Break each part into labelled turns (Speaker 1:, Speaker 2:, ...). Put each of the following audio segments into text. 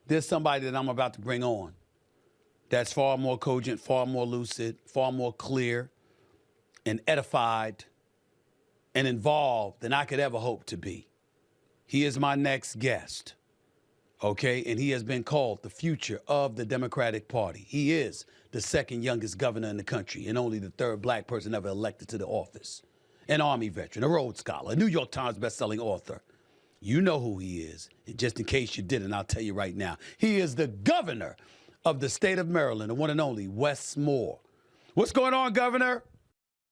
Speaker 1: there's somebody that I'm about to bring on that's far more cogent, far more lucid, far more clear and edified and involved than I could ever hope to be. He is my next guest, okay? And he has been called the future of the Democratic Party. He is the second youngest governor in the country and only the third black person ever elected to the office. An Army veteran, a Rhodes Scholar, a New York Times bestselling author. You know who he is. And just in case you didn't, I'll tell you right now. He is the governor of the state of Maryland, the one and only Wes Moore. What's going on, Governor?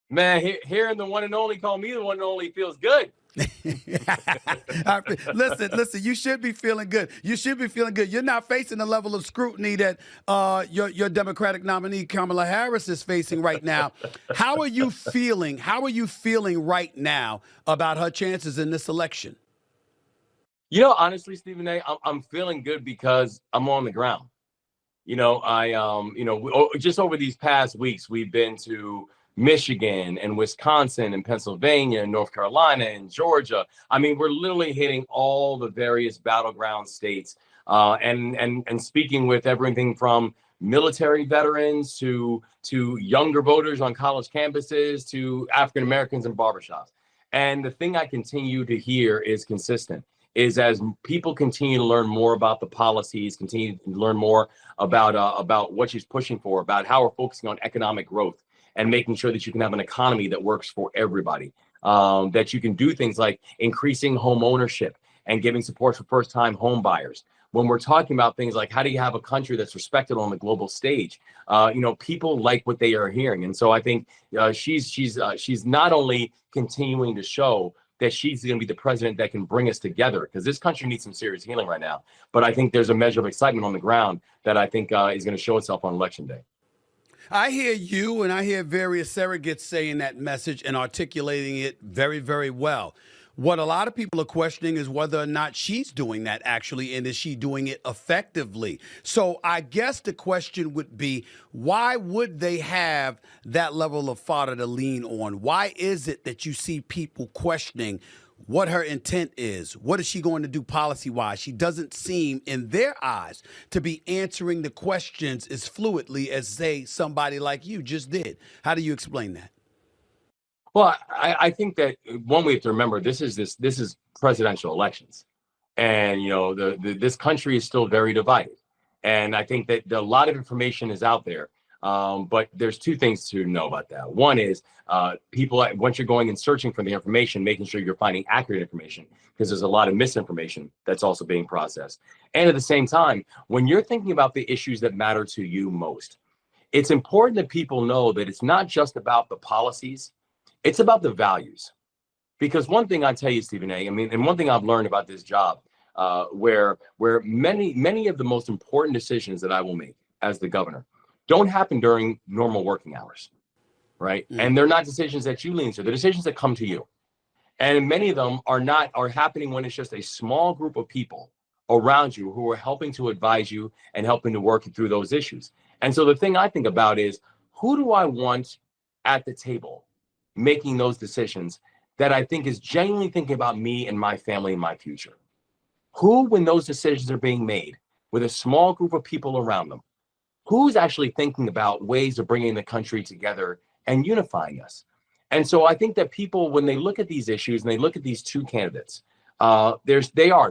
Speaker 2: Man, hearing the one and only call me the one and only feels good.
Speaker 1: Listen, you should be feeling good. You should be feeling good. You're not facing the level of scrutiny that your Democratic nominee, Kamala Harris, is facing right now. How are you feeling? How are you feeling right now about her chances in this election?
Speaker 2: You know, honestly, Stephen A., I'm feeling good because I'm on the ground. You know, just over these past weeks, we've been to Michigan and Wisconsin and Pennsylvania and North Carolina and Georgia. I mean, we're literally hitting all the various battleground states and speaking with everything from military veterans to younger voters on college campuses to African Americans in barbershops. And the thing I continue to hear is consistent. Is as people continue to learn more about the policies, continue to learn more about what she's pushing for, about how we're focusing on economic growth and making sure that you can have an economy that works for everybody, that you can do things like increasing home ownership and giving support for first-time home buyers. When we're talking about things like how do you have a country that's respected on the global stage, people like what they are hearing. And so I think she's not only continuing to show that she's going to be the president that can bring us together, because this country needs some serious healing right now. But I think there's a measure of excitement on the ground that I think is going to show itself on Election Day.
Speaker 1: I hear you and I hear various surrogates saying that message and articulating it very, very well. What a lot of people are questioning is whether or not she's doing that actually, and is she doing it effectively? So I guess the question would be, why would they have that level of fodder to lean on? Why is it that you see people questioning what her intent is? What is she going to do policy-wise? She doesn't seem, in their eyes, to be answering the questions as fluidly as, say, somebody like you just did. How do you explain that?
Speaker 2: Well, I think that one we have to remember, this is presidential elections, and this country is still very divided, and I think that a lot of information is out there, but there's two things to know about that. One is people, once you're going and searching for the information, making sure you're finding accurate information, because there's a lot of misinformation that's also being processed. And at the same time, when you're thinking about the issues that matter to you most, it's important that people know that it's not just about the policies. It's about the values, because one thing I tell you, Stephen A., and one thing I've learned about this job, where many of the most important decisions that I will make as the governor don't happen during normal working hours, right? Mm. And they're not decisions that you lean to; they're decisions that come to you, and many of them are happening when it's just a small group of people around you who are helping to advise you and helping to work through those issues. And so the thing I think about is, who do I want at the table making those decisions that I think is genuinely thinking about me and my family and my future? Who, when those decisions are being made with a small group of people around them, who's actually thinking about ways of bringing the country together and unifying us? And so I think that people, when they look at these issues and they look at these two candidates, they're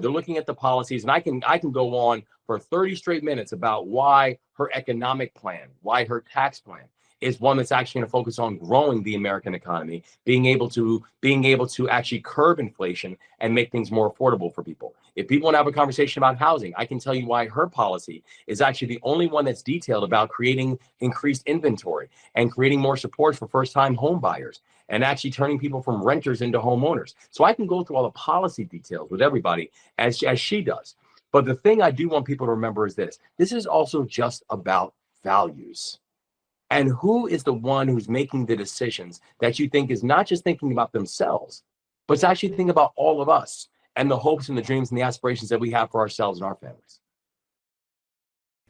Speaker 2: looking at the policies, and I can go on for 30 straight minutes about why her economic plan, why her tax plan is one that's actually going to focus on growing the American economy, being able to actually curb inflation and make things more affordable for people. If people want to have a conversation about housing, I can tell you why her policy is actually the only one that's detailed about creating increased inventory and creating more support for first-time home buyers and actually turning people from renters into homeowners. So I can go through all the policy details with everybody as she does. But the thing I do want people to remember is this is also just about values. And who is the one who's making the decisions that you think is not just thinking about themselves, but it's actually thinking about all of us and the hopes and the dreams and the aspirations that we have for ourselves and our families.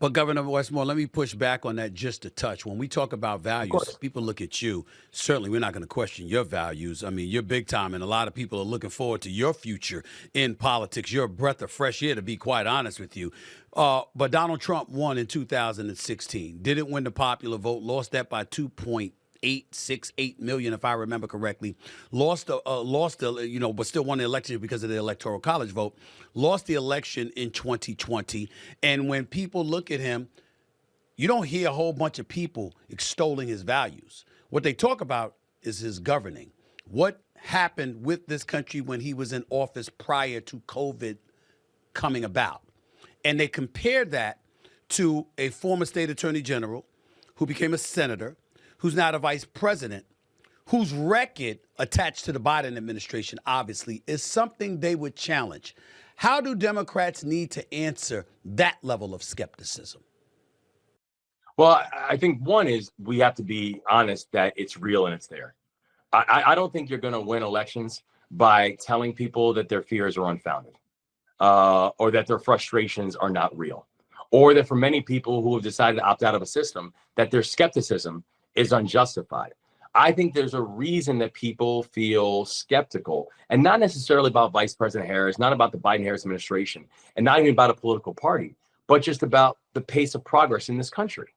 Speaker 1: But Governor Westmore, let me push back on that just a touch. When we talk about
Speaker 2: Of
Speaker 1: values,
Speaker 2: course.
Speaker 1: people look at you. Certainly, we're not going to question your values. I mean, you're big time, and a lot of people are looking forward to your future in politics. You're a breath of fresh air, to be quite honest with you. But Donald Trump won in 2016. Didn't win the popular vote, lost that by 2.868 million, if I remember correctly. Lost, but still won the election because of the Electoral College vote. Lost the election in 2020. And when people look at him, you don't hear a whole bunch of people extolling his values. What they talk about is his governing. What happened with this country when he was in office prior to COVID coming about? And they compared that to a former state attorney general who became a senator, who's now the vice president, whose record attached to the Biden administration, obviously, is something they would challenge. How do Democrats need to answer that level of skepticism?
Speaker 2: Well, I think one is we have to be honest that it's real and it's there. I don't think you're going to win elections by telling people that their fears are unfounded, or that their frustrations are not real, or that for many people who have decided to opt out of a system, that their skepticism is unjustified. I think there's a reason that people feel skeptical, and not necessarily about Vice President Harris, not about the Biden-Harris administration, and not even about a political party, but just about the pace of progress in this country.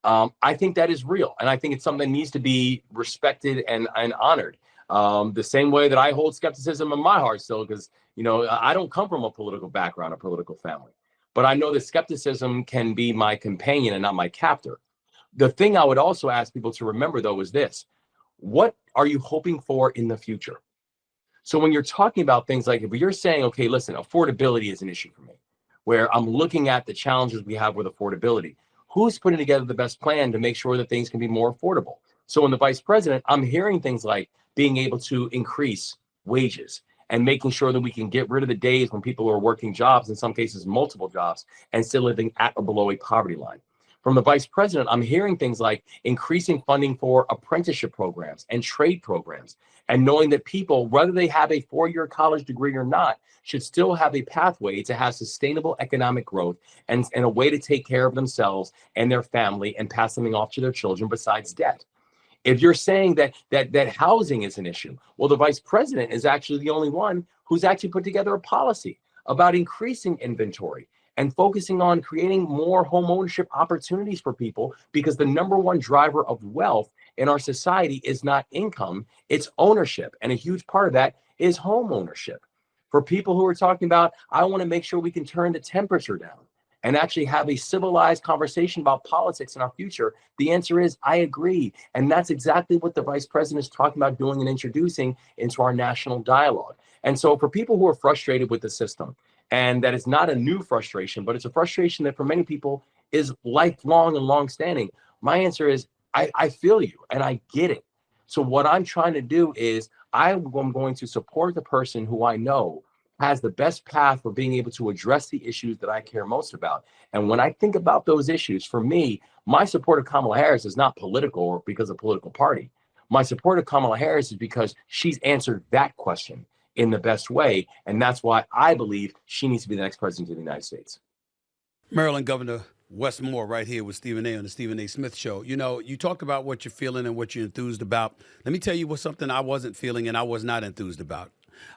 Speaker 2: I think that is real, and I think it's something that needs to be respected and honored. The same way that I hold skepticism in my heart still, because I don't come from a political background, a political family, but I know that skepticism can be my companion and not my captor. The thing I would also ask people to remember, though, is this: what are you hoping for in the future? So when you're talking about things like, if you're saying, okay, listen, affordability is an issue for me, where I'm looking at the challenges we have with affordability, who's putting together the best plan to make sure that things can be more affordable? So in the vice president, I'm hearing things like being able to increase wages and making sure that we can get rid of the days when people are working jobs, in some cases multiple jobs, and still living at or below a poverty line. From the vice president, I'm hearing things like increasing funding for apprenticeship programs and trade programs, and knowing that people, whether they have a four-year college degree or not, should still have a pathway to have sustainable economic growth and a way to take care of themselves and their family and pass something off to their children besides debt. If you're saying that housing is an issue, well, the vice president is actually the only one who's actually put together a policy about increasing inventory and focusing on creating more home ownership opportunities for people, because the number one driver of wealth in our society is not income, it's ownership. And a huge part of that is home ownership. For people who are talking about, I want to make sure we can turn the temperature down and actually have a civilized conversation about politics in our future, the answer is, I agree. And that's exactly what the vice president is talking about doing and introducing into our national dialogue. And so for people who are frustrated with the system, and that is not a new frustration, but it's a frustration that for many people is lifelong and longstanding, my answer is, I feel you and I get it. So what I'm trying to do is I'm going to support the person who I know has the best path for being able to address the issues that I care most about. And when I think about those issues, for me, my support of Kamala Harris is not political or because of political party. My support of Kamala Harris is because she's answered that question in the best way. And that's why I believe she needs to be the next president of the United States.
Speaker 1: Maryland Governor Wes Moore right here with Stephen A. on the Stephen A. Smith Show. You talk about what you're feeling and what you're enthused about. Let me tell you what's something I wasn't feeling and I was not enthused about.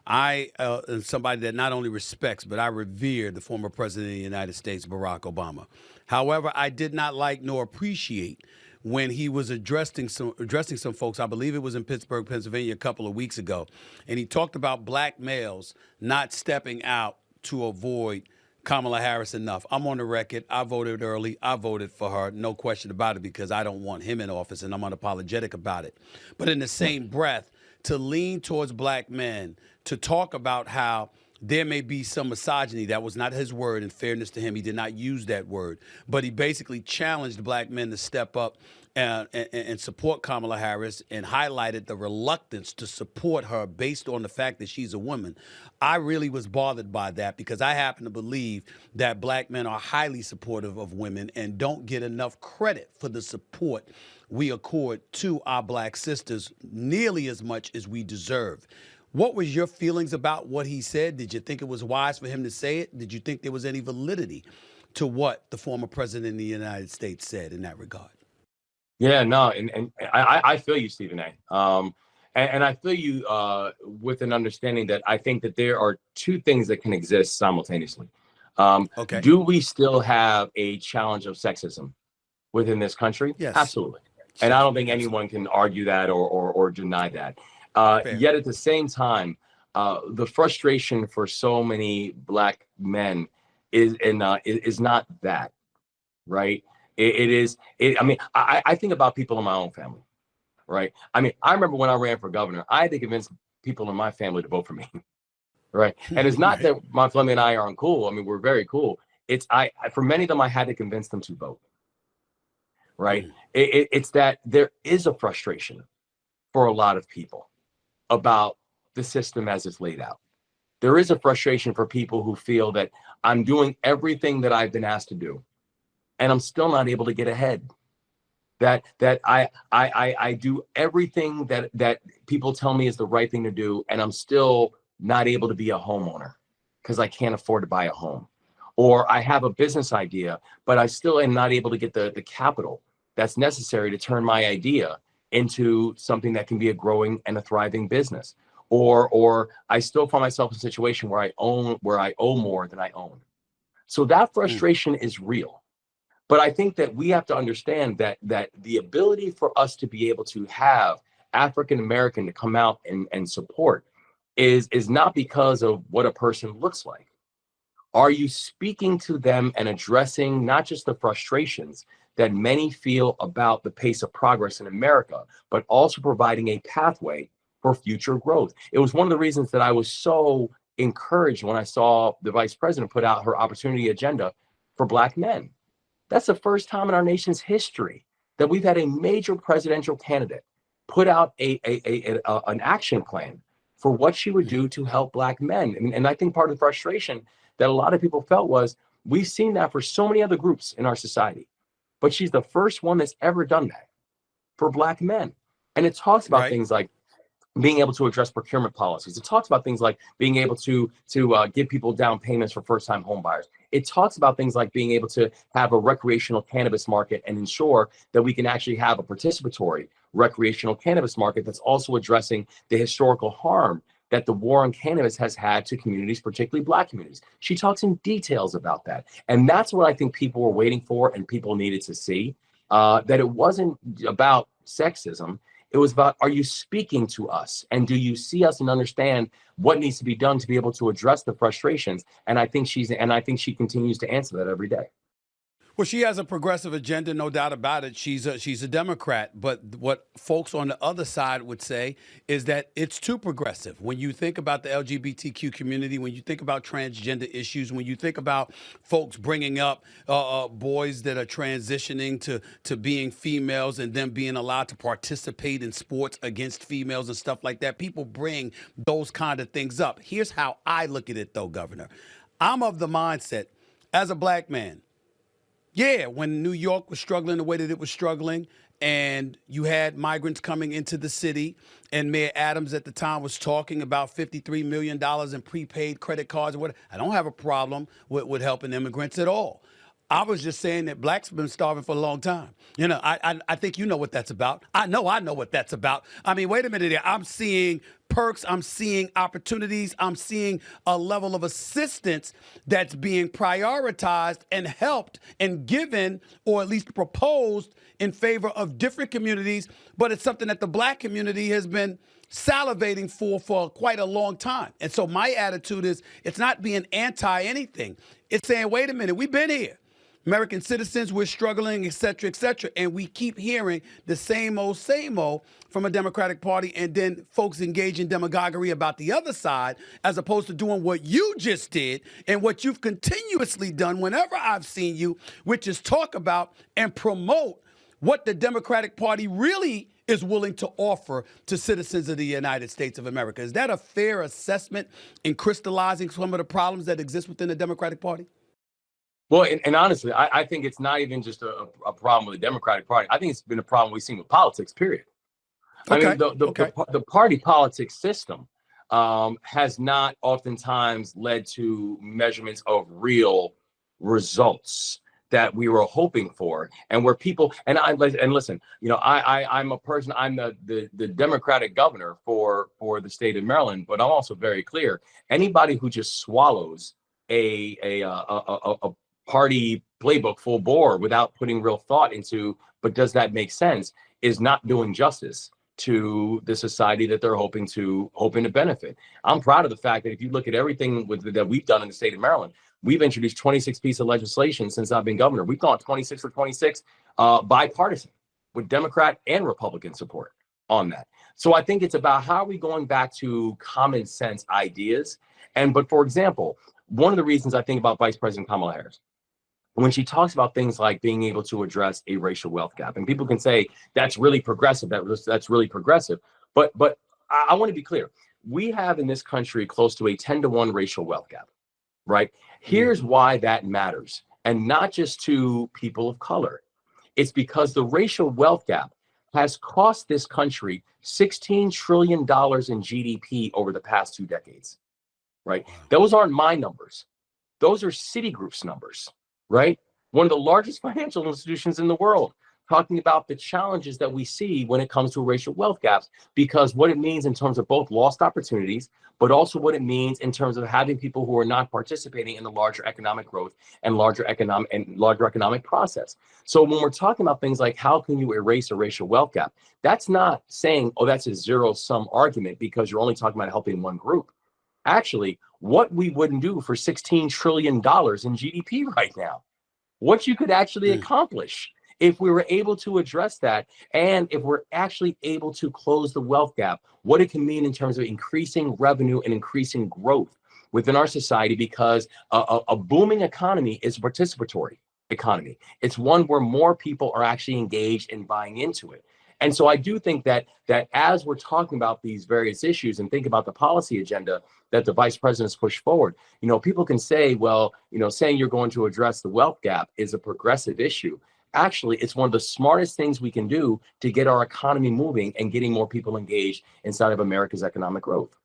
Speaker 1: I am somebody that not only respects, but I revere the former president of the United States, Barack Obama. However, I did not like nor appreciate when he was addressing some folks. I believe it was in Pittsburgh, Pennsylvania, a couple of weeks ago. And he talked about black males not stepping out to avoid Kamala Harris enough. I'm on the record. I voted early. I voted for her. No question about it, because I don't want him in office, and I'm unapologetic about it. But in the same breath, to lean towards black men, to talk about how there may be some misogyny. That was not his word. In fairness to him, he did not use that word. But he basically challenged black men to step up and support Kamala Harris, and highlighted the reluctance to support her based on the fact that she's a woman. I really was bothered by that, because I happen to believe that black men are highly supportive of women and don't get enough credit for the support we accord to our black sisters nearly as much as we deserve. What was your feelings about what he said? Did you think it was wise for him to say it? Did you think there was any validity to what the former president of the United States said in that regard.
Speaker 2: Yeah, no, and I feel you, Stephen A. And I feel you with an understanding that I think that there are two things that can exist simultaneously.
Speaker 1: Okay.
Speaker 2: Do we still have a challenge of sexism within this country?
Speaker 1: Yes.
Speaker 2: Absolutely. And I don't think
Speaker 1: Absolutely.
Speaker 2: anyone can argue that or deny that. Yet at the same time, the frustration for so many Black men is not that, right? It is. I mean, I think about people in my own family, right? I mean, I remember when I ran for governor, I had to convince people in my family to vote for me, right? And it's not that my family and I aren't cool. I mean, we're very cool. It's for many of them, I had to convince them to vote, right? It's that there is a frustration for a lot of people about the system as it's laid out. There is a frustration for people who feel that I'm doing everything that I've been asked to do, and I'm still not able to get ahead. That I do everything that people tell me is the right thing to do, and I'm still not able to be a homeowner because I can't afford to buy a home. Or I have a business idea, but I still am not able to get the capital that's necessary to turn my idea into something that can be a growing and a thriving business. Or I still find myself in a situation where I owe more than I own. So that frustration is real. But I think that we have to understand that the ability for us to be able to have African American to come out and support is not because of what a person looks like. Are you speaking to them and addressing not just the frustrations that many feel about the pace of progress in America, but also providing a pathway for future growth? It was one of the reasons that I was so encouraged when I saw the vice president put out her opportunity agenda for Black men. That's the first time in our nation's history that we've had a major presidential candidate put out an action plan for what she would do to help Black men. And I think part of the frustration that a lot of people felt was we've seen that for so many other groups in our society, but she's the first one that's ever done that for Black men. And it talks about things like being able to address procurement policies. It talks about things like being able to give people down payments for first-time home buyers. It talks about things like being able to have a recreational cannabis market and ensure that we can actually have a participatory recreational cannabis market that's also addressing the historical harm that the war on cannabis has had to communities, particularly Black communities. She talks in details about that. And that's what I think people were waiting for and people needed to see, that it wasn't about sexism. It was about, are you speaking to us? And do you see us and understand what needs to be done to be able to address the frustrations? And I think she continues to answer that every day.
Speaker 1: Well, she has a progressive agenda, no doubt about it. She's a Democrat. But what folks on the other side would say is that it's too progressive. When you think about the LGBTQ community, when you think about transgender issues, when you think about folks bringing up boys that are transitioning to being females and them being allowed to participate in sports against females and stuff like that, people bring those kind of things up. Here's how I look at it, though, Governor. I'm of the mindset, as a Black man, yeah, when New York was struggling the way that it was struggling, and you had migrants coming into the city, and Mayor Adams at the time was talking about $53 million in prepaid credit cards and whatever. I don't have a problem with helping immigrants at all. I was just saying that Blacks have been starving for a long time. You know, I think you know what that's about. I know what that's about. I mean, wait a minute here. I'm seeing perks. I'm seeing opportunities. I'm seeing a level of assistance that's being prioritized and helped and given, or at least proposed in favor of different communities. But it's something that the Black community has been salivating for quite a long time. And so my attitude is, it's not being anti anything. It's saying, wait a minute, we've been here. American citizens, we're struggling, et cetera, and we keep hearing the same old from a Democratic Party, and then folks engage in demagoguery about the other side, as opposed to doing what you just did and what you've continuously done whenever I've seen you, which is talk about and promote what the Democratic Party really is willing to offer to citizens of the United States of America. Is that a fair assessment in crystallizing some of the problems that exist within the Democratic Party?
Speaker 2: Well, and honestly, I think it's not even just a problem with the Democratic Party. I think it's been a problem we've seen with politics, period.
Speaker 1: Okay.
Speaker 2: I mean, the party politics system has not oftentimes led to measurements of real results that we were hoping for, and where people and listen, you know, I'm a person, I'm the Democratic governor for the state of Maryland, but I'm also very clear. Anybody who just swallows a party playbook full bore without putting real thought into, but does that make sense, is not doing justice to the society that they're hoping to benefit. I'm proud of the fact that if you look at everything that we've done in the state of Maryland, we've introduced 26 pieces of legislation since I've been governor. We've gone 26 for 26 bipartisan with Democrat and Republican support on that. So I think it's about how are we going back to common sense ideas. But for example, one of the reasons I think about Vice President Kamala Harris, when she talks about things like being able to address a racial wealth gap, and people can say that's really progressive, that's really progressive, but I want to be clear. We have in this country close to a 10-to-1 racial wealth gap, right? Here's why that matters, and not just to people of color. It's because the racial wealth gap has cost this country $16 trillion in GDP over the past 2 decades, right? Those aren't my numbers. Those are Citigroup's numbers, right? One of the largest financial institutions in the world, talking about the challenges that we see when it comes to racial wealth gaps, because what it means in terms of both lost opportunities, but also what it means in terms of having people who are not participating in the larger economic growth and larger economic process. So when we're talking about things like how can you erase a racial wealth gap, that's not saying, oh, that's a zero-sum argument because you're only talking about helping one group. Actually, what we wouldn't do for $16 trillion in GDP right now, what you could actually accomplish if we were able to address that, and if we're actually able to close the wealth gap, what it can mean in terms of increasing revenue and increasing growth within our society, because a booming economy is a participatory economy. It's one where more people are actually engaged in buying into it. And so I do think that as we're talking about these various issues and think about the policy agenda that the vice president has pushed forward, you know, people can say, well, you know, saying you're going to address the wealth gap is a progressive issue. Actually, it's one of the smartest things we can do to get our economy moving and getting more people engaged inside of America's economic growth.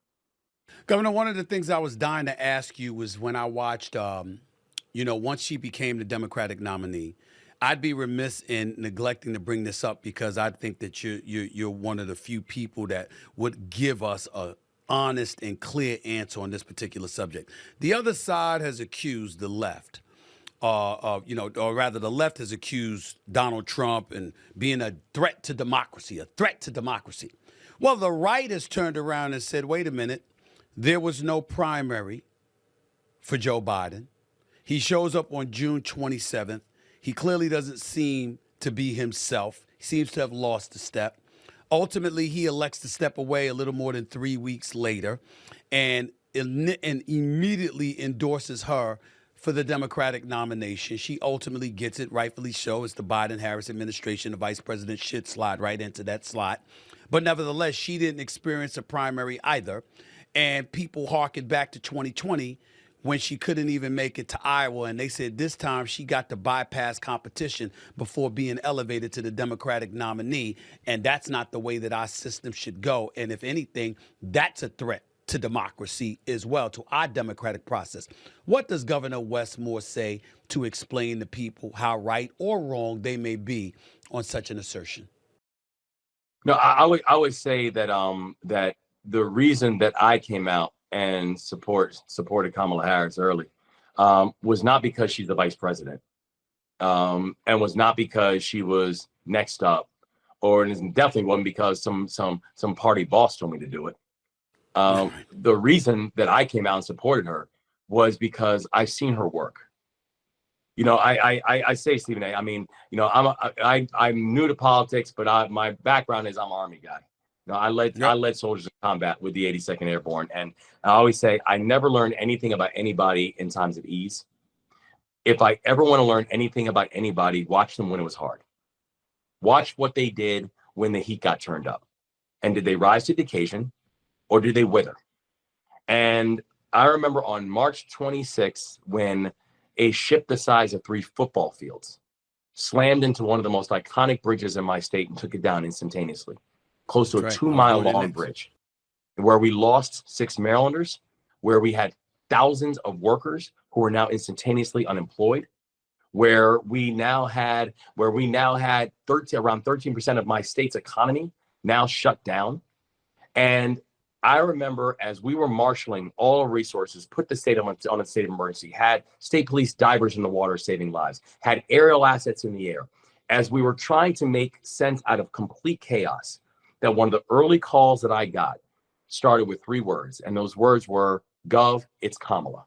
Speaker 1: Governor, one of the things I was dying to ask you was when I watched, you know, once she became the Democratic nominee, I'd be remiss in neglecting to bring this up because I think that you're one of the few people that would give us a honest and clear answer on this particular subject. The other side has accused the left, you know, or rather the left has accused Donald Trump and being a threat to democracy, Well, the right has turned around and said, wait a minute, there was no primary for Joe Biden. He shows up on June 27th. He clearly doesn't seem to be himself. He seems to have lost a step. Ultimately, he elects to step away a little more than 3 weeks later and immediately endorses her for the Democratic nomination. She ultimately gets it, rightfully so. It's the Biden-Harris administration. The vice president should slide right into that slot. But nevertheless, she didn't experience a primary either. And people harkened back to 2020 when she couldn't even make it to Iowa. And they said this time she got to bypass competition before being elevated to the Democratic nominee. And that's not the way that our system should go. And if anything, that's a threat to democracy as well, to our democratic process. What does Governor Wes Moore say to explain to people how right or wrong they may be on such an assertion?
Speaker 2: No, I would say that that the reason that I came out and supported Kamala Harris early was not because she's the vice president, and was not because she was next up, or it definitely wasn't because some party boss told me to do it. The reason that I came out and supported her was because I've seen her work. You know, I say, Stephen A., I mean, you know, I'm new to politics, but my background is I'm an Army guy. You know, I led soldiers in combat with the 82nd Airborne, and I always say I never learned anything about anybody in times of ease. If I ever want to learn anything about anybody, watch them when it was hard. Watch what they did when the heat got turned up, and did they rise to the occasion, or did they wither? And I remember on March 26th when a ship the size of 3 football fields slammed into one of the most iconic bridges in my state and took it down instantaneously, close to a 2-mile-long bridge, where we lost 6 Marylanders, where we had thousands of workers who are now instantaneously unemployed, where we now had 13, around 13% of my state's economy now shut down. And I remember as we were marshaling all our resources, put the state on a state of emergency, had state police divers in the water saving lives, had aerial assets in the air, as we were trying to make sense out of complete chaos, that one of the early calls that I got started with 3 words. And those words were, Gov, it's Kamala.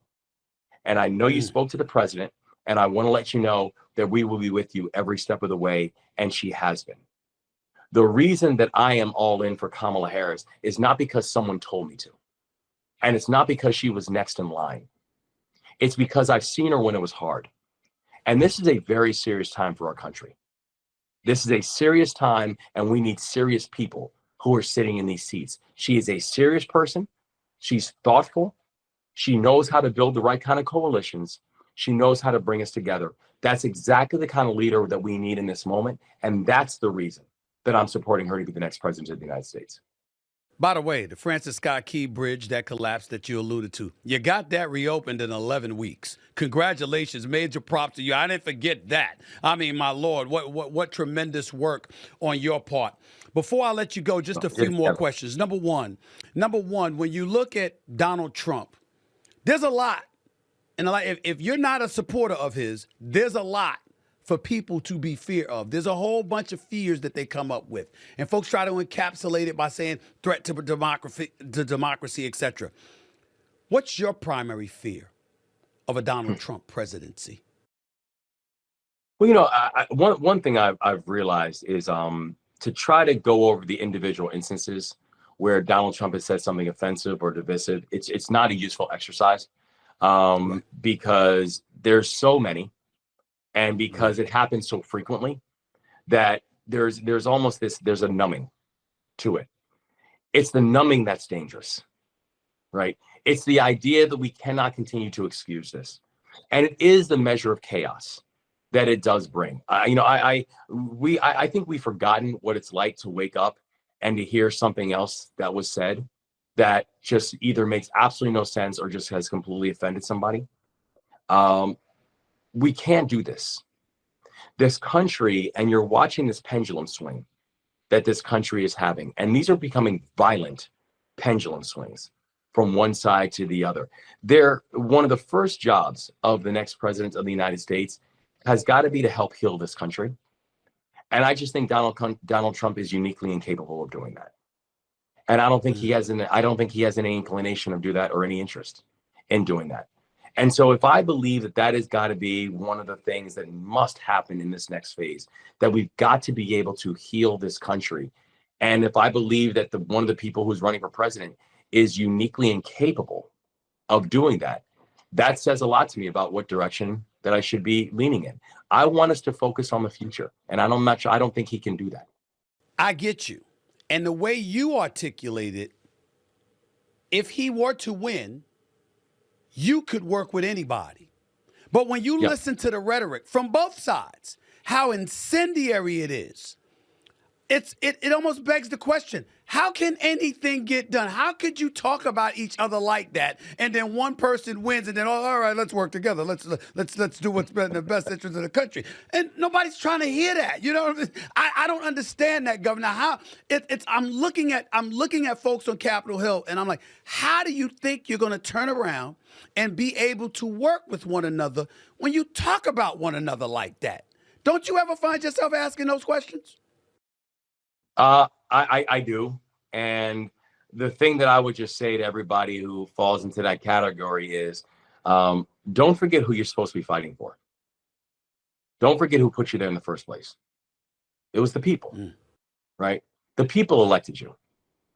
Speaker 2: And I know you spoke to the president, and I want to let you know that we will be with you every step of the way. And she has been. The reason that I am all in for Kamala Harris is not because someone told me to. And it's not because she was next in line. It's because I've seen her when it was hard. And this is a very serious time for our country. This is a serious time, and we need serious people who are sitting in these seats. She is a serious person. She's thoughtful. She knows how to build the right kind of coalitions. She knows how to bring us together. That's exactly the kind of leader that we need in this moment. And that's the reason that I'm supporting her to be the next president of the United States.
Speaker 1: By the way, the Francis Scott Key Bridge that collapsed that you alluded to, you got that reopened in 11 weeks. Congratulations, major props to you. I didn't forget that. I mean, my Lord, what tremendous work on your part. Before I let you go, just a few more questions. Number one, when you look at Donald Trump, there's a lot. And if you're not a supporter of his, there's a lot for people to be fear of. There's a whole bunch of fears that they come up with. And folks try to encapsulate it by saying threat to democracy, etc. What's your primary fear of a Donald Trump presidency?
Speaker 2: Well, you know, one thing I've realized is to try to go over the individual instances where Donald Trump has said something offensive or divisive. It's not a useful exercise because there's so many. And because it happens so frequently that there's almost there's a numbing to it. It's the numbing that's dangerous, right? It's the idea that we cannot continue to excuse this. And it is the measure of chaos that it does bring. I think we've forgotten what it's like to wake up and to hear something else that was said that just either makes absolutely no sense or just has completely offended somebody. We can't do this. This country, and you're watching this pendulum swing that this country is having, and these are becoming violent pendulum swings from one side to the other. They're one of the first jobs of the next president of the United States has got to be to help heal this country. And I just think Donald Trump is uniquely incapable of doing that. And I don't think he has any inclination of do that or any interest in doing that. And so if I believe that has got to be one of the things that must happen in this next phase, that we've got to be able to heal this country. And if I believe that one of the people who's running for president is uniquely incapable of doing that, that says a lot to me about what direction that I should be leaning in. I want us to focus on the future. And I don't think he can do that.
Speaker 1: I get you. And the way you articulate it, if he were to win, you could work with anybody. But when you listen to the rhetoric from both sides, how incendiary it is, it almost begs the question, how can anything get done? How could you talk about each other like that, and then one person wins, and then, all right, let's work together. Let's do what's in the best interest of the country. And nobody's trying to hear that. You know what I mean? I don't understand that, Governor. I'm looking at folks on Capitol Hill, and I'm like, how do you think you're going to turn around and be able to work with one another when you talk about one another like that? Don't you ever find yourself asking those questions?
Speaker 2: I do. And the thing that I would just say to everybody who falls into that category is, don't forget who you're supposed to be fighting for. Don't forget who put you there in the first place. It was the people, right? The people elected you.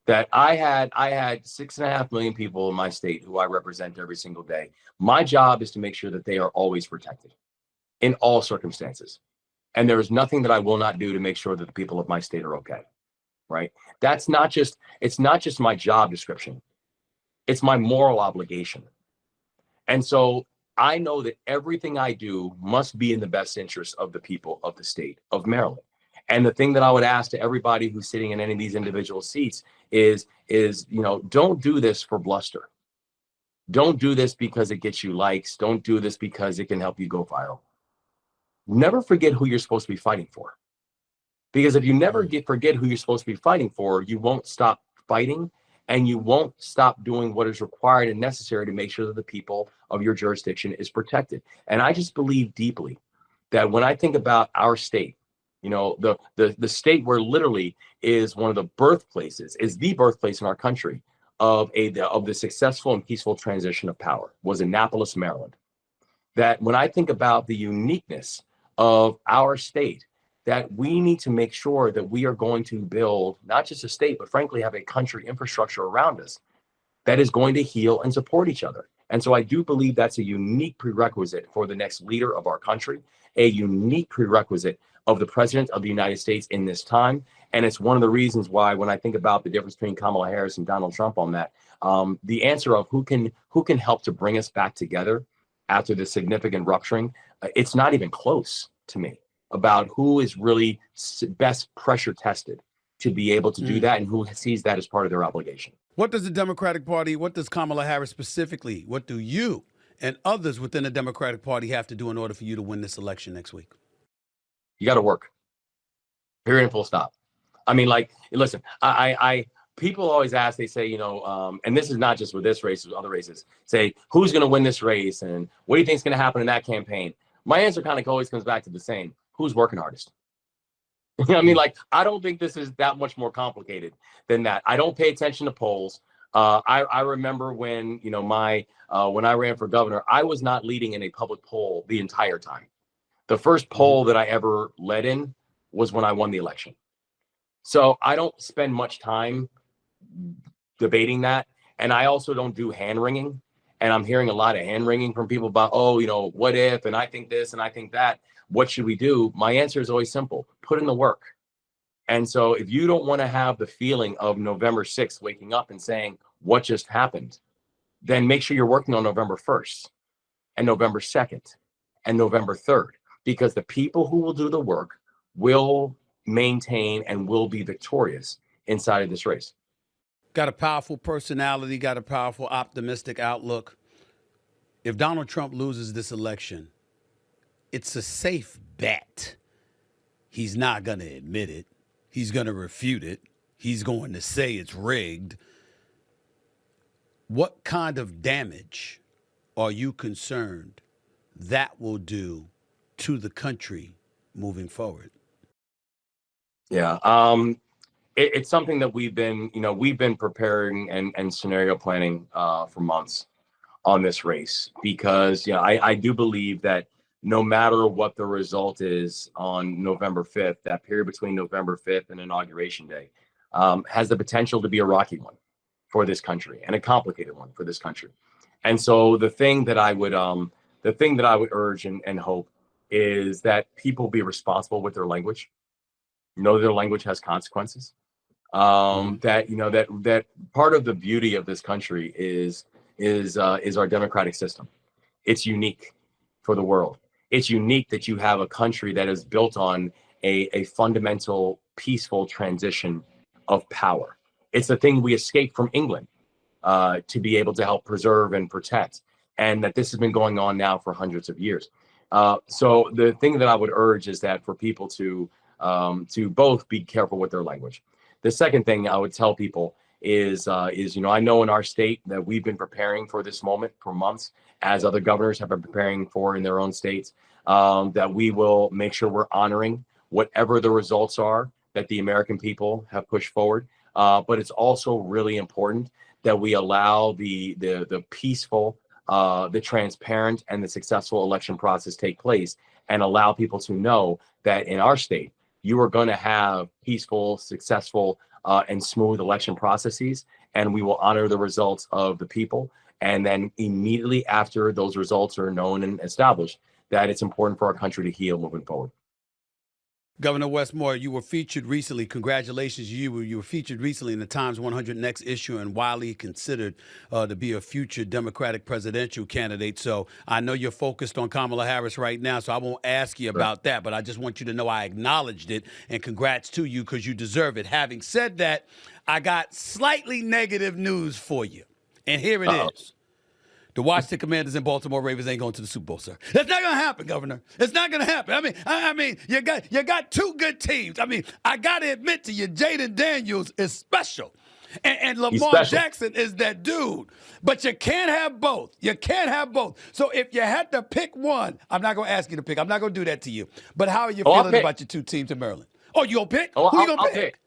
Speaker 2: That I had 6.5 million people in my state who I represent every single day. My job is to make sure that they are always protected in all circumstances. And there is nothing that I will not do to make sure that the people of my state are okay, right? It's not just my job description. It's my moral obligation. And so I know that everything I do must be in the best interest of the people of the state of Maryland. And the thing that I would ask to everybody who's sitting in any of these individual seats is, don't do this for bluster. Don't do this because it gets you likes. Don't do this because it can help you go viral. Never forget who you're supposed to be fighting for. Because if you never forget who you're supposed to be fighting for, you won't stop fighting, and you won't stop doing what is required and necessary to make sure that the people of your jurisdiction is protected. And I just believe deeply that when I think about our state, you know, the state where literally is one of the birthplaces, is the birthplace in our country of the successful and peaceful transition of power, was Annapolis, Maryland. That when I think about the uniqueness of our state, that we need to make sure that we are going to build not just a state, but frankly have a country infrastructure around us that is going to heal and support each other. And so I do believe that's a unique prerequisite for the next leader of our country, a unique prerequisite of the president of the United States in this time. And it's one of the reasons why when I think about the difference between Kamala Harris and Donald Trump on that, the answer of who can help to bring us back together after this significant rupturing, it's not even close to me about who is really best pressure tested to be able to do that and who sees that as part of their obligation.
Speaker 1: What does the Democratic Party, what does Kamala Harris specifically, what do you and others within the Democratic Party have to do in order for you to win this election next week?
Speaker 2: You got to work. Period and full stop. I mean, like, listen, I people always ask, they say, you know, and this is not just with this race, with other races, say, who's going to win this race? And what do you think is going to happen in that campaign? My answer kind of always comes back to the same. Who's working hardest? I mean, like, I don't think this is that much more complicated than that. I don't pay attention to polls. I remember when, you know, when I ran for governor, I was not leading in a public poll the entire time. The first poll that I ever led in was when I won the election. So I don't spend much time debating that. And I also don't do hand wringing. And I'm hearing a lot of hand wringing from people about, oh, you know, what if, and I think this and I think that. What should we do? My answer is always simple. Put in the work. And so if you don't want to have the feeling of November 6th waking up and saying, what just happened, then make sure you're working on November 1st and November 2nd and November 3rd, because the people who will do the work will maintain and will be victorious inside of this race.
Speaker 1: Got a powerful personality, got a powerful, optimistic outlook. If Donald Trump loses this election, it's a safe bet. He's not going to admit it. He's going to refute it. He's going to say it's rigged. What kind of damage are you concerned that will do to the country moving forward?
Speaker 2: Yeah. It's something that we've been preparing and scenario planning for months on this race, because I do believe that no matter what the result is on November 5th, that period between November 5th and Inauguration Day has the potential to be a rocky one for this country and a complicated one for this country. And so the thing that I would urge and hope is that people be responsible with their language. Know their language has consequences. That part of the beauty of this country is our democratic system. It's unique for the world. It's unique that you have a country that is built on a fundamental peaceful transition of power. It's the thing we escaped from England to be able to help preserve and protect, and that this has been going on now for hundreds of years. So the thing that I would urge is that for people to both be careful with their language. The second thing I would tell people is I know in our state that we've been preparing for this moment for months, as other governors have been preparing for in their own states, that we will make sure we're honoring whatever the results are that the American people have pushed forward. But it's also really important that we allow the peaceful, the transparent, and the successful election process take place, and allow people to know that in our state, you are going to have peaceful, successful, and smooth election processes, and we will honor the results of the people. And then immediately after those results are known and established, that it's important for our country to heal moving forward.
Speaker 1: Governor Wes Moore, you were featured recently. Congratulations, you were featured recently in the Times 100 Next issue and widely considered to be a future Democratic presidential candidate. So I know you're focused on Kamala Harris right now, so I won't ask you about that, but I just want you to know I acknowledged it, and congrats to you because you deserve it. Having said that, I got slightly negative news for you, and here it is. The Washington Commanders and Baltimore Ravens ain't going to the Super Bowl, sir. It's not going to happen, Governor. It's not going to happen. I mean, you got two good teams. I mean, I got to admit to you, Jaden Daniels is special. And Lamar Jackson is that dude. But you can't have both. You can't have both. So if you had to pick one, I'm not going to ask you to pick. I'm not going to do that to you. But how are you feeling about your two teams in Maryland? Oh, you going to pick? Who you going to pick?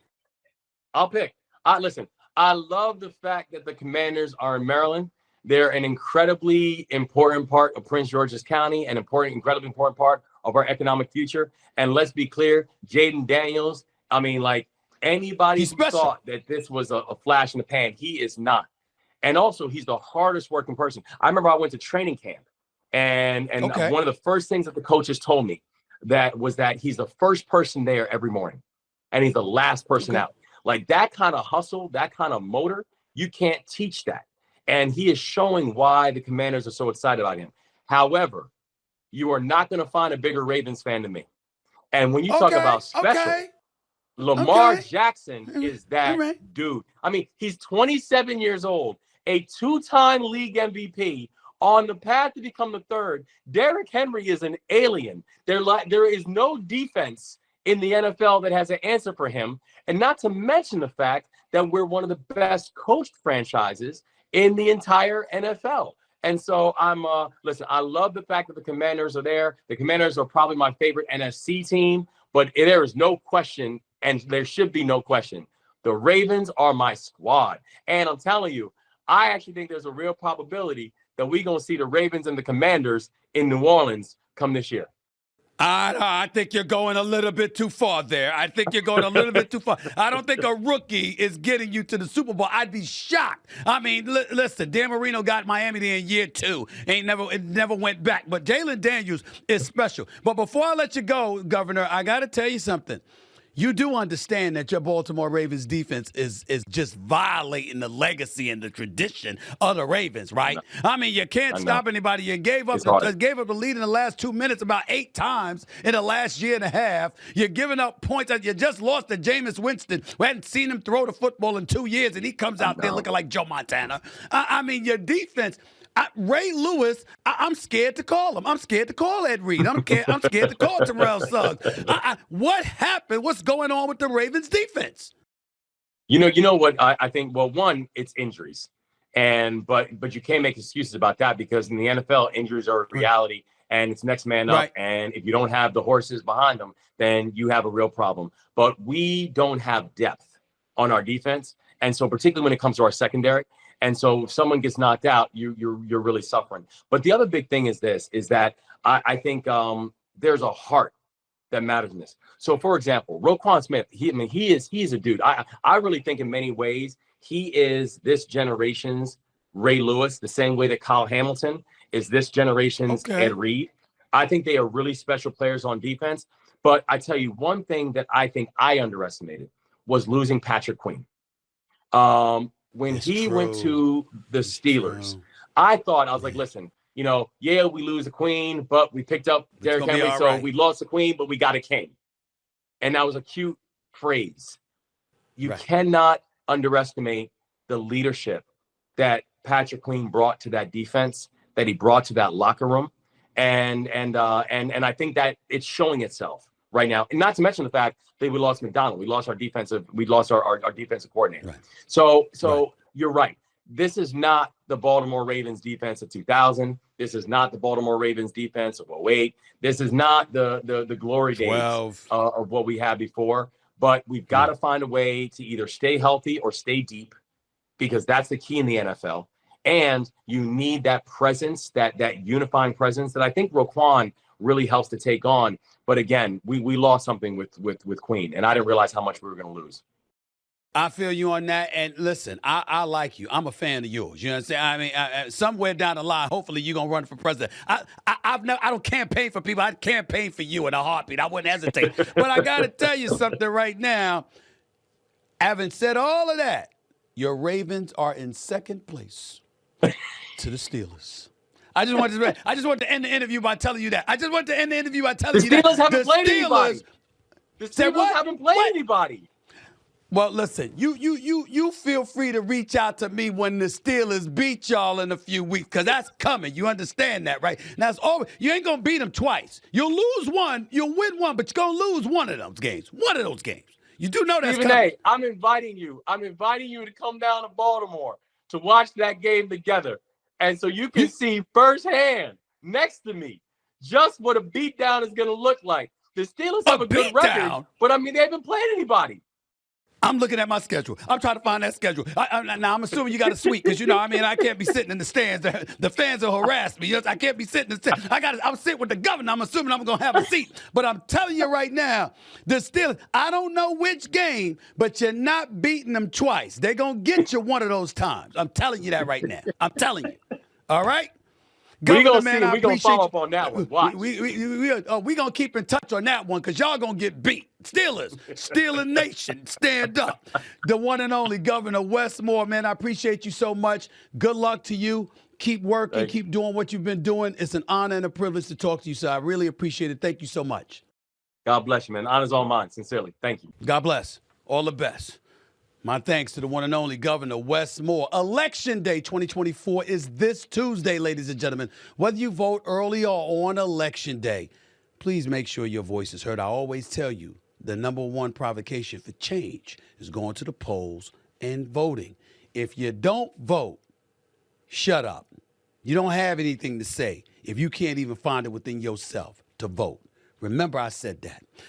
Speaker 2: I'll pick. Listen, I love the fact that the Commanders are in Maryland. They're an incredibly important part of Prince George's County, an incredibly important part of our economic future. And let's be clear, Jaden Daniels, I mean, like anybody who thought that this was a flash in the pan, he is not. And also, he's the hardest working person. I remember I went to training camp, and one of the first things that the coaches told me was that he's the first person there every morning, and he's the last person out. Like that kind of hustle, that kind of motor, you can't teach that. And he is showing why the Commanders are so excited about him. However, you are not going to find a bigger Ravens fan than me. And when you talk about special, Lamar Jackson is that dude. I mean, he's 27 years old, a two-time league MVP, on the path to become the third. Derrick Henry is an alien. There is no defense in the NFL that has an answer for him. And not to mention the fact that we're one of the best coached franchises in the entire NFL. And so listen, I love the fact that the Commanders are there. The Commanders are probably my favorite NFC team, but there is no question, and there should be no question, the Ravens are my squad. And I'm telling you, I actually think there's a real probability that we're going to see the Ravens and the Commanders in New Orleans come this year.
Speaker 1: I think you're going a little bit too far there. I think you're going a little bit too far. I don't think a rookie is getting you to the Super Bowl. I'd be shocked. I mean, listen, Dan Marino got Miami there in year 2. It never went back. But Jalen Daniels is special. But before I let you go, Governor, I got to tell you something. You do understand that your Baltimore Ravens defense is just violating the legacy and the tradition of the Ravens, right? I mean, you can't stop anybody. You gave up the lead in the last 2 minutes about 8 times in the last year and a half. You're giving up points. You just lost to Jameis Winston. We hadn't seen him throw the football in 2 years, and he comes out there looking like Joe Montana. I mean, your defense. Ray Lewis, I'm scared to call him. I'm scared to call Ed Reed. I'm scared to call Terrell Suggs. What happened? What's going on with the Ravens defense?
Speaker 2: You know what? I think, well, one, it's injuries. But you can't make excuses about that, because in the NFL, injuries are a reality, and it's next man up. And if you don't have the horses behind them, then you have a real problem. But we don't have depth on our defense. And so particularly when it comes to our secondary. And so if someone gets knocked out, you're really suffering. But the other big thing is that I think there's a heart that matters in this. So for example, Roquan Smith, he's a dude. I really think in many ways he is this generation's Ray Lewis, the same way that Kyle Hamilton is this generation's Ed Reed. I think they are really special players on defense. But I tell you, one thing that I think I underestimated was losing Patrick Queen. When he went to the Steelers, I was like, listen, we lose the Queen, but we picked up Derrick Henry. So we lost the Queen, but we got a king. And that was a cute phrase. You cannot underestimate the leadership that Patrick Queen brought to that defense, that he brought to that locker room. And I think that it's showing itself right now. And not to mention the fact that we lost McDonald. We lost our defensive coordinator. Right. So you're right. This is not the Baltimore Ravens defense of 2000. This is not the Baltimore Ravens defense of 08. This is not the glory days of what we had before. But we've got to find a way to either stay healthy or stay deep, because that's the key in the NFL. And you need that presence, that unifying presence that I think Roquan really helps to take on. But again, we lost something with Queen, and I didn't realize how much we were going to lose.
Speaker 1: I feel you on that. And listen, I like you. I'm a fan of yours. You know what I'm saying? I mean, somewhere down the line, hopefully you're going to run for president. I don't campaign for people. I'd campaign for you in a heartbeat. I wouldn't hesitate. But I got to tell you something right now. Having said all of that, your Ravens are in second place to the Steelers. I just want to end the interview by telling you that. The
Speaker 2: Steelers haven't played anybody. The Steelers haven't played anybody.
Speaker 1: Well, listen, you feel free to reach out to me when the Steelers beat y'all in a few weeks, because that's coming. You understand that, right? Now, it's over. You ain't going to beat them twice. You'll lose one, you'll win one, but you're going to lose one of those games. One of those games. You do know that's
Speaker 2: Stephen
Speaker 1: coming.
Speaker 2: A., I'm inviting you. I'm inviting you to come down to Baltimore to watch that game together. And so you can see firsthand, next to me, just what a beatdown is going to look like. The Steelers have a good record, but, I mean, they haven't played anybody.
Speaker 1: I'm looking at my schedule. I'm trying to find that schedule. Now, I'm assuming you got a suite because, I can't be sitting in the stands. The fans will harass me. I can't be sitting in the stands. I'm sitting with the governor. I'm assuming I'm going to have a seat. But I'm telling you right now, the Steelers, I don't know which game, but you're not beating them twice. They're going to get you one of those times. I'm telling you that right now. I'm telling you. All right?
Speaker 2: We're going to see, we're going to follow up on that one. Watch.
Speaker 1: We're going to keep in touch on that one because y'all going to get beat. Steelers, Steeler Nation, stand up. The one and only Governor Wes Moore, man, I appreciate you so much. Good luck to you. Keep working. Keep doing what you've been doing. It's an honor and a privilege to talk to you, sir. I really appreciate it. Thank you so much.
Speaker 2: God bless you, man. Honor's all mine. Sincerely. Thank you.
Speaker 1: God bless. All the best. My thanks to the one and only Governor Wes Moore. Election Day 2024 is this Tuesday, ladies and gentlemen. Whether you vote early or on Election Day, please make sure your voice is heard. I always tell you, the number one provocation for change is going to the polls and voting. If you don't vote, shut up. You don't have anything to say if you can't even find it within yourself to vote. Remember I said that.